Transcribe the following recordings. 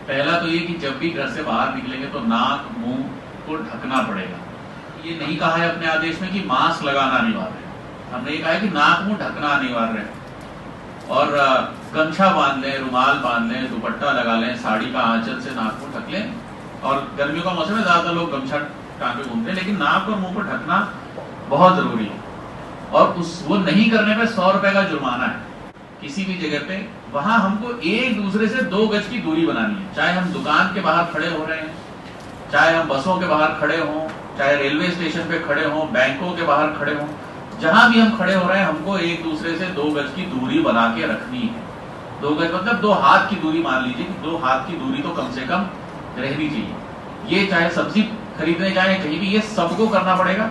पहला तो ये कि जब भी घर से बाहर निकलेंगे तो नाक मुंह को ढकना पड़ेगा। ये नहीं कहा है अपने आदेश में कि मास्क लगाना अनिवार्य है, हमने ये कहा है कि नाक मुंह ढकना अनिवार्य है। और गमछा बांध लें, रुमाल बांध लें, दुपट्टा लगा लें, साड़ी का आंचल से नाक को ढक लें। और गर्मियों का मौसम है, ज्यादातर लोग गमछा टांगे घूमते हैं, लेकिन नाक और मुंह को ढकना बहुत जरूरी है। और वो नहीं करने पे 100 रुपए का जुर्माना है किसी भी जगह पे। वहां हमको एक दूसरे से 2 गज की दूरी बनानी है, चाहे हम दुकान के बाहर खड़े हो रहे हैं, चाहे हम बसों के बाहर खड़े हों, चाहे रेलवे स्टेशन पे खड़े हों, बैंकों के बाहर खड़े हों, जहां भी हम खड़े हो रहे हैं हमको एक दूसरे से 2 गज की दूरी बना के रखनी है। 2 गज मतलब 2 हाथ की दूरी, मान लीजिए कि 2 हाथ की दूरी तो कम से कम रहनी चाहिए। ये चाहे सब्जी खरीदने जाए कहीं भी, ये सबको करना पड़ेगा।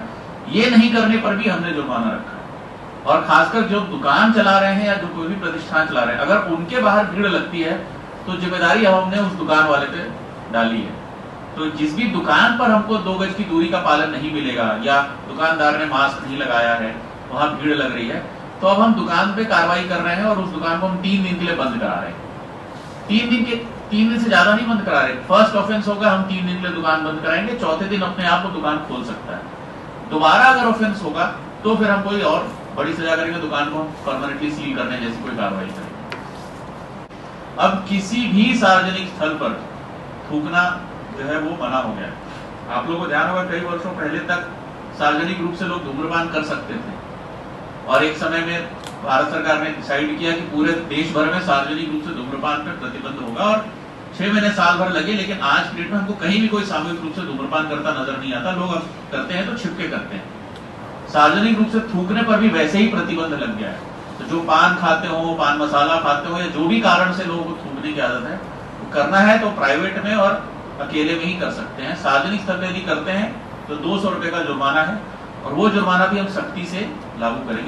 ये नहीं करने पर भी हमने जुर्माना रखा है। और खासकर जो दुकान चला रहे हैं या जो कोई भी प्रतिष्ठान चला रहे हैं, अगर उनके बाहर भीड़ लगती है तो जिम्मेदारी हमने उस दुकान वाले पे डाली है। तो जिस भी दुकान पर हमको 2 गज की दूरी का पालन नहीं मिलेगा या दुकानदार ने मास्क नहीं लगाया है, वहां भीड़ लग रही है, तो अब हम दुकान पे कार्रवाई कर रहे हैं और उस दुकान को हम 3 दिन के लिए बंद करा रहे हैं। 3 दिन से ज्यादा नहीं बंद करा रहे। फर्स्ट ऑफेंस होगा, हम 3 दिन के लिए दुकान बंद कराएंगे, चौथे दिन अपने आप को दुकान खोल सकता है। दोबारा अगर ऑफेंस होगा तो फिर हम कोई और बड़ी सजा करेंगे, दुकान को परमानेंटली सील करने जैसी कोई कार्रवाई करेंगे। अब किसी भी सार्वजनिक स्थल पर थूकना जो है वो मना हो गया है। आप लोगों को ध्यान होगा, कई वर्षों पहले तक सार्वजनिक रूप से लोग धूम्रपान कर सकते थे, और एक समय में भारत सरकार ने डिसाइड किया कि पूरे देश भर में सार्वजनिक रूप से धूम्रपान पर प्रतिबंध होगा। और 6 महीने साल भर लगे, लेकिन आज की डेट में हमको कहीं भी कोई सामूहिक रूप से धूम्रपान करता नजर नहीं आता। लोग अब करते हैं तो छिपके करते हैं। सार्वजनिक रूप से थूकने पर भी वैसे ही प्रतिबंध लग गया है। तो जो पान खाते हो, पान मसाला खाते हो, या जो भी कारण से लोगों को थूकने की आदत है, वो करना है तो प्राइवेट में और अकेले में ही कर सकते हैं। सार्वजनिक स्तर पर यदि करते हैं तो 200 रुपए का जुर्माना है, और वो जुर्माना भी हम सख्ती से लागू करेंगे।